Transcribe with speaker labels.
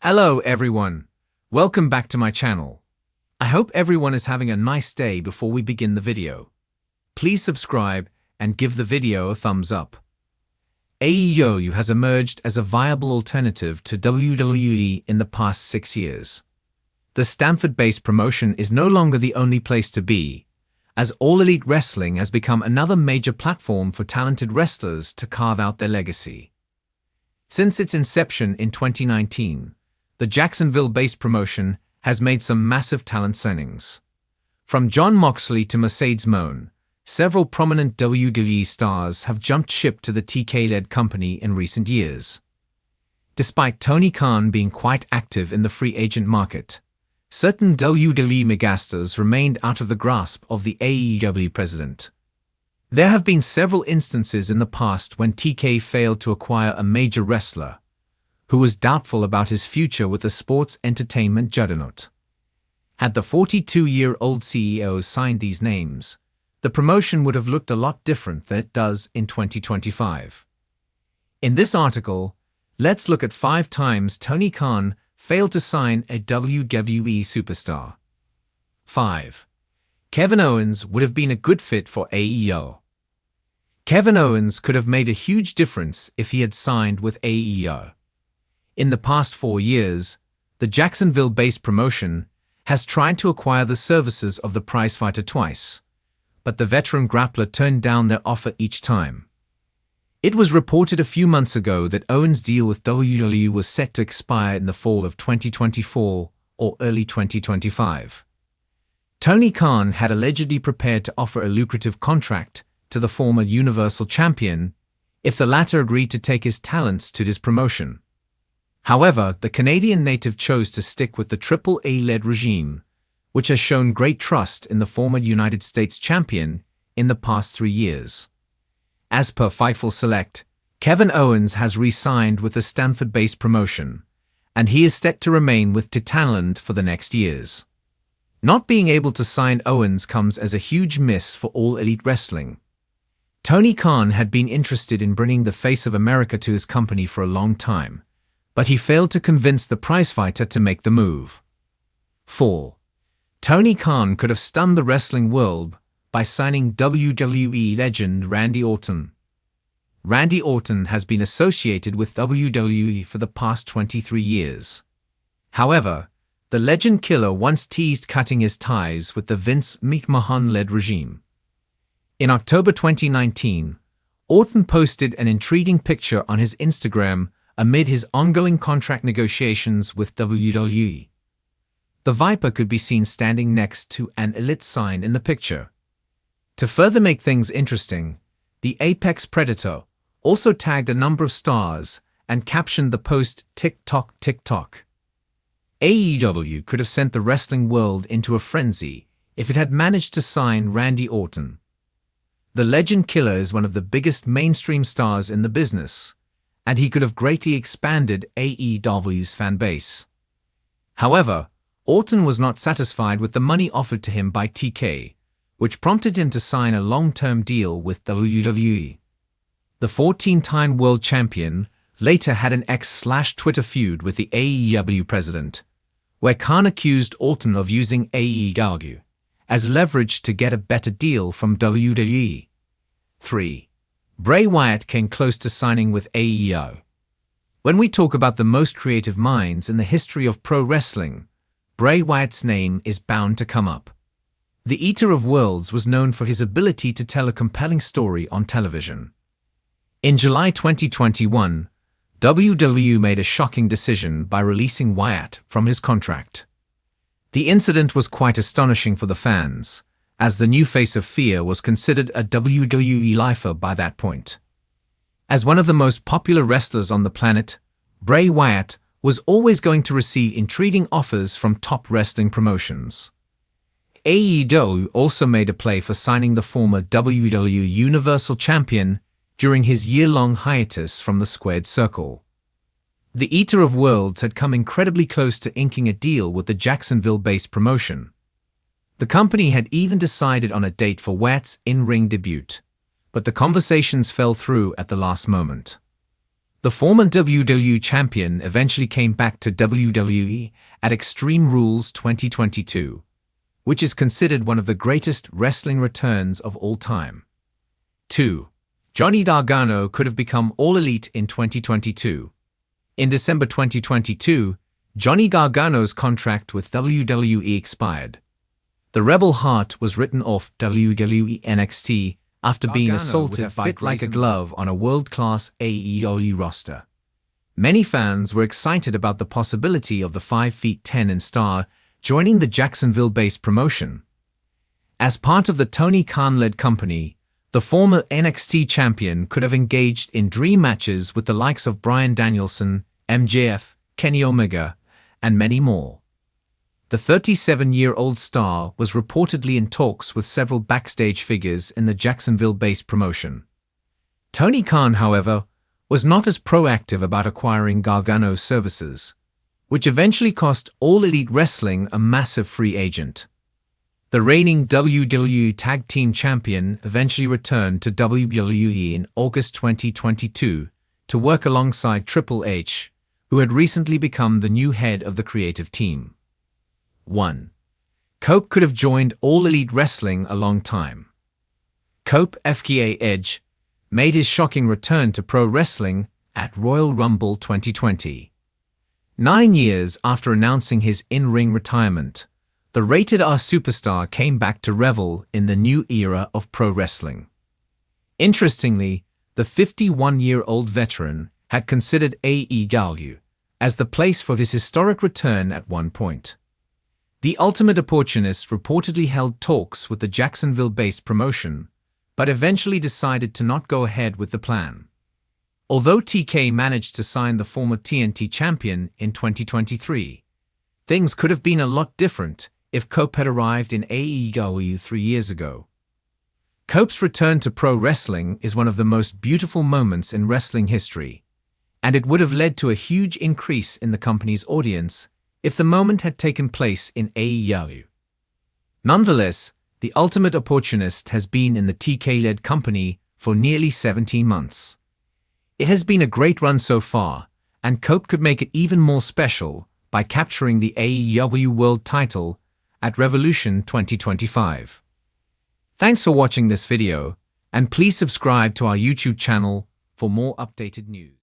Speaker 1: Hello everyone, welcome back to my channel. I hope everyone is having a nice day before we begin the video. Please subscribe and give the video a thumbs up. AEW has emerged as a viable alternative to WWE in the past 6 years. The Stamford-based promotion is no longer the only place to be, as All Elite Wrestling has become another major platform for talented wrestlers to carve out their legacy. Since its inception in 2019, the Jacksonville-based promotion has made some massive talent signings. From Jon Moxley to Mercedes Moné, several prominent WWE stars have jumped ship to the TK-led company in recent years. Despite Tony Khan being quite active in the free agent market, certain WWE megastars remained out of the grasp of the AEW president. There have been several instances in the past when TK failed to acquire a major wrestler, who was doubtful about his future with the sports entertainment juggernaut. Had the 42-year-old CEO signed these names, the promotion would have looked a lot different than it does in 2025. In this article, let's look at 5 times Tony Khan failed to sign a WWE superstar. 5. Kevin Owens would have been a good fit for AEW. Kevin Owens could have made a huge difference if he had signed with AEW. In the past 4 years, the Jacksonville-based promotion has tried to acquire the services of the prizefighter twice, but the veteran grappler turned down their offer each time. It was reported a few months ago that Owens' deal with WWE was set to expire in the fall of 2024 or early 2025. Tony Khan had allegedly prepared to offer a lucrative contract to the former Universal Champion if the latter agreed to take his talents to his promotion. However, the Canadian native chose to stick with the AAA-led regime, which has shown great trust in the former United States champion in the past 3 years. As per Fightful Select, Kevin Owens has re-signed with the Stamford-based promotion, and he is set to remain with Titanland for the next years. Not being able to sign Owens comes as a huge miss for All Elite Wrestling. Tony Khan had been interested in bringing the face of America to his company for a long time, but he failed to convince the prizefighter to make the move. 4. Tony Khan could have stunned the wrestling world by signing WWE legend Randy Orton. Randy Orton has been associated with WWE for the past 23 years. However, the legend killer once teased cutting his ties with the Vince McMahon-led regime. In October 2019, Orton posted an intriguing picture on his Instagram amid his ongoing contract negotiations with WWE. The Viper could be seen standing next to an Elite sign in the picture. To further make things interesting, the Apex Predator also tagged a number of stars and captioned the post "TikTok TikTok." AEW could have sent the wrestling world into a frenzy if it had managed to sign Randy Orton. The legend killer is one of the biggest mainstream stars in the business, and he could have greatly expanded AEW's fan base. However, Orton was not satisfied with the money offered to him by TK, which prompted him to sign a long-term deal with WWE. The 14-time world champion later had an X/Twitter feud with the AEW president, where Khan accused Orton of using AEW as leverage to get a better deal from WWE. 3. Bray Wyatt came close to signing with AEW. When we talk about the most creative minds in the history of pro wrestling, Bray Wyatt's name is bound to come up. The Eater of Worlds was known for his ability to tell a compelling story on television. In July 2021, WWE made a shocking decision by releasing Wyatt from his contract. The incident was quite astonishing for the fans, as the new face of fear was considered a WWE lifer by that point. As one of the most popular wrestlers on the planet, Bray Wyatt was always going to receive intriguing offers from top wrestling promotions. AEW also made a play for signing the former WWE Universal Champion during his year-long hiatus from the Squared Circle. The Eater of Worlds had come incredibly close to inking a deal with the Jacksonville-based promotion. The company had even decided on a date for Wyatt's in-ring debut, but the conversations fell through at the last moment. The former WWE champion eventually came back to WWE at Extreme Rules 2022, which is considered one of the greatest wrestling returns of all time. 2. Johnny Gargano could have become All Elite in 2022. In December 2022, Johnny Gargano's contract with WWE expired. The Rebel Heart was written off WWE NXT after being assaulted by fit like a glove on a world-class AEW roster. Many fans were excited about the possibility of the 5'10" star joining the Jacksonville-based promotion. As part of the Tony Khan-led company, the former NXT champion could have engaged in dream matches with the likes of Bryan Danielson, MJF, Kenny Omega, and many more. The 37-year-old star was reportedly in talks with several backstage figures in the Jacksonville-based promotion. Tony Khan, however, was not as proactive about acquiring Gargano's services, which eventually cost All Elite Wrestling a massive free agent. The reigning WWE Tag Team Champion eventually returned to WWE in August 2022 to work alongside Triple H, who had recently become the new head of the creative team. 1. Cope could have joined All Elite Wrestling a long time. Cope, FKA Edge, made his shocking return to pro wrestling at Royal Rumble 2020. 9 years after announcing his in-ring retirement, the Rated R superstar came back to revel in the new era of pro wrestling. Interestingly, the 51-year-old veteran had considered AEW as the place for his historic return at one point. The Ultimate Opportunist reportedly held talks with the Jacksonville-based promotion, but eventually decided to not go ahead with the plan. Although TK managed to sign the former TNT champion in 2023, things could have been a lot different if Cope had arrived in AEW 3 years ago. Cope's return to pro wrestling is one of the most beautiful moments in wrestling history, and it would have led to a huge increase in the company's audience if the moment had taken place in AEW. Nonetheless, the Ultimate Opportunist has been in the TK-led company for nearly 17 months. It has been a great run so far, and Cope could make it even more special by capturing the AEW World title at Revolution 2025. Thanks for watching this video, and please subscribe to our YouTube channel for more updated news.